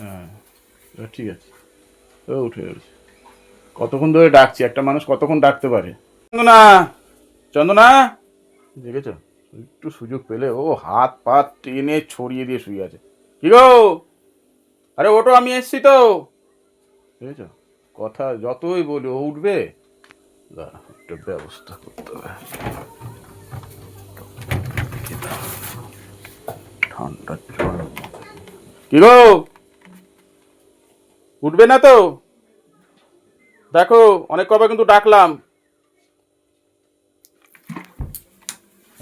হ্যাঁ, ঠিক আছে। ও উঠে গেছে। কতক্ষণ ধরে ডাকছি, একটা মানুষ কতক্ষণ ডাকতে পারে? চন্দনা, চন্দনা, দেখেছো? একটু সুযোগ পেলে ও হাত পা টেনে ছড়িয়ে দিয়ে শুয়ে আছে। কি গো, আরে ওটো, আমি এসছি তো। দেখেছো, কথা যতই বলি ও উঠবে। দাঁড়া, একটা ব্যবস্থা করতে হবে। ঠান্ডা জল। কি গো, উঠবে না তো? দেখো, অনেক কবার কিন্তু ডাকলাম।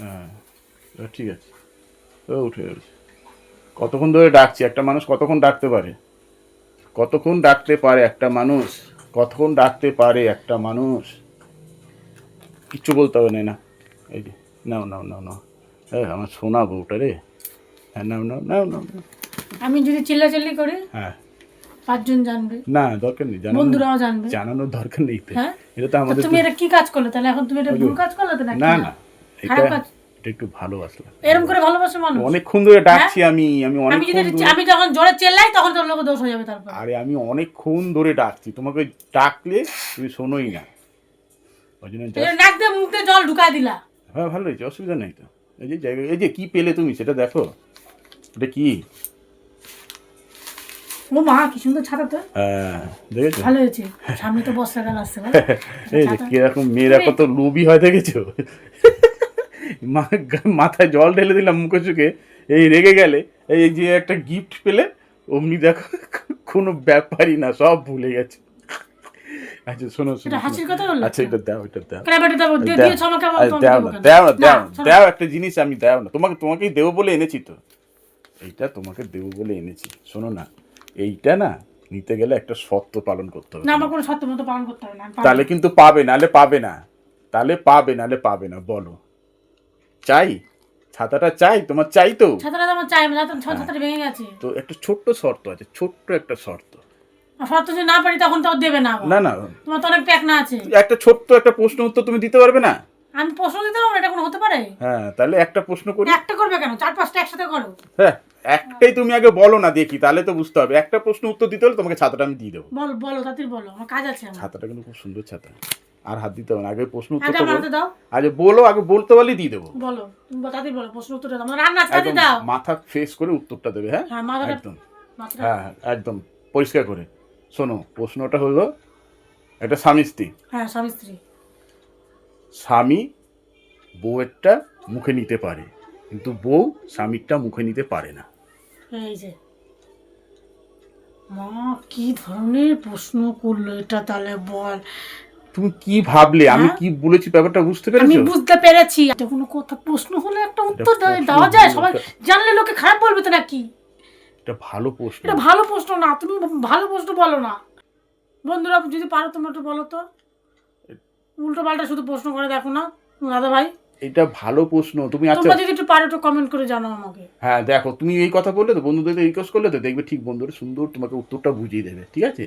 হ্যাঁ, ঠিক আছে। ও উঠে গেছে। কতক্ষণ ধরে ডাকছি, একটা মানুষ কতক্ষণ ডাকতে পারে? কতক্ষণ ডাকতে পারে একটা মানুষ? কতক্ষণ ডাকতে পারে একটা মানুষ? কিচ্ছু বলতে হবে না। না, এই যে, নাও নাও নাও নাও। হ্যাঁ, আমার সোনা বউটা রে। হ্যাঁ, নাও নাও নাও নাও নাও। আমি যদি চিল্লাচিল্লি করি হ্যাঁ, 5 জন জানবে, না দরকার নেই, বন্ধুরাও জানবে। জানানোর দরকার নেই তো। হ্যাঁ, এটা তো আমাদের তুমি এটা কি কাজ করলে তাহলে? এখন তুমি এটা ভুল কাজ করলে তো নাকি? না না, এটা খারাপ কাজ। এটা একটু ভালোবাসলাম। এরকম করে ভালোবাসে মানুষ? অনেকক্ষণ ধরে ডাকছি আমি আমি আমি অনেকক্ষণ যদি ধরে। আমি যখন জোরে চেল্লাই তখন তোর লোক দোষ হয়ে যাবে। তারপর আরে আমি অনেকক্ষণ ধরে ডাকছি তোমাকে, ডাকলে তুমি শোনোই না। ওই জন্য নাক দিয়ে মুখ দিয়ে জল ঢুকাই দিলা। হ্যাঁ, ভালো হয়েছে, অসুবিধা নেই তো। এই যে জায়গা, এই যে কি পেলে তুমি সেটা দেখো। এটা কি? ও মা, কি সুন্দর ছাতা তো। হ্যাঁ, দেখেছো? ভালো হয়েছে, সামনে তো বর্ষাকাল আসছে। এই যে কিরকম মেয়েরা কত লোভী হয় দেখেছো? মাথায় জল ঢেলে দিলাম মুখে চুখে, এই রেগে গেলে। এই যে একটা গিফট পেলে, অমনি দেখো কোনো ব্যাপারই না, সব ভুলে গেছে। আচ্ছা শোনো শোনো, হাসির কথা বললো। আচ্ছা এটা দাও, এটা দাও। দিয়েছো আমাকে, আমার তোমাকে দাও দেবো না, কেন? দাও না, দাও শোনো। দাও একটা জিনিস আমি দাও না, তোমাকেই দেবো বলে এনেছি তো। এইটা তোমাকে দেবো বলে এনেছি, শোনো না। এইটা না, নিতে গেলে একটা শর্ত পালন করতে হবে। না, আমার কোনো শর্ত মতো পালন করতে হবে না। তাহলে কিন্তু পাবে, নাহলে পাবে না। তাহলে পাবে, নাহলে পাবে না। বলো, চাই? ছাতাটা চাই তোমার? চাই তো। ছাতাটা তো আমার চাই, আমার ছাতাটা ভেঙে গেছে। তো একটা ছোট্ট শর্ত আছে, ছোট্ট একটা শর্ত। শর্ত যদি না পারি তখন তো দেবে না। না না, তোমার তো অনেক প্যাক না আছে। একটা ছোট্ট একটা প্রশ্ন উত্তর তুমি দিতে পারবে না? আমি প্রশ্ন দিতে পারবো না, এটা কোনো হতে পারে? হ্যাঁ, তাহলে একটা প্রশ্ন করি। একটা করবে কেন? 4-5টা একসাথে করো। হ্যাঁ, একটাই তুমি আগে বলো না দেখি, তাহলে তো বুঝতে হবে। একটা প্রশ্ন উত্তর দিতে হলে তোমাকে ছাতাটা আমি দিয়ে দেবো। বলো বলো, তাড়াতাড়ি বলো, আমার কাজ আছে। ছাতাটা কিন্তু খুব সুন্দর ছাতা। আর হাত দিতে হবে না, আগে প্রশ্ন উত্তর আগে তো আমার বলো। হাতে দাও। আগে বলো, আগে বলতে পারলেই দিয়ে দেবো। বলো, তুমি তাড়াতাড়ি বলো, প্রশ্ন উত্তরটা দাও। আমার রান্না তাড়াতাড়ি একদম দাও। মাথা ফ্রেশ করে উত্তরটা দেবে। হ্যাঁ, হ্যাঁ, মাথাটা একদম। মাথাটা হ্যাঁ হ্যাঁ, একদম পরিষ্কার করে। শোনো, প্রশ্নটা হলো, একটা স্বামী স্ত্রী। হ্যাঁ, স্বামী স্ত্রী। স্বামী বউয়েরটা মুখে নিতে পারে, কিন্তু বউ স্বামীরটা মুখে নিতে পারে না। এই যে মা, কি ধরনের প্রশ্ন করলো এটা? তাহলে বল। তুমি কি ভাবলে? আমি হ্যাঁ? কি বলেছি ব্যাপারটা বুঝতে আমি পেরেছো? বুঝতে পেরেছি। এটা কোনো কথা? প্রশ্ন হলে একটা উত্তর দেওয়া যায়। সবাই জানলে লোকে খারাপ বলবে তো নাকি? এটা ভালো প্রশ্ন। এটা ভালো প্রশ্ন না, তুমি ভালো প্রশ্ন বলো না। বন্ধুরা যদি পারো তোমরা একটু বলো তো। উল্টো পাল্টা শুধু প্রশ্ন করে দেখো না দাদা ভাই। এটা ভালো প্রশ্ন তুমি। আচ্ছা, তোমরা যদি একটু পারো একটু কমেন্ট করে জানাও আমাকে। হ্যাঁ দেখো, তুমি এই কথা বললে তো, বন্ধুদের রিকোয়েস্ট করলে তো, দেখবে ঠিক বন্ধুরা সুন্দর তোমাকে উত্তরটা বুঝিয়ে দেবে। ঠিক আছে?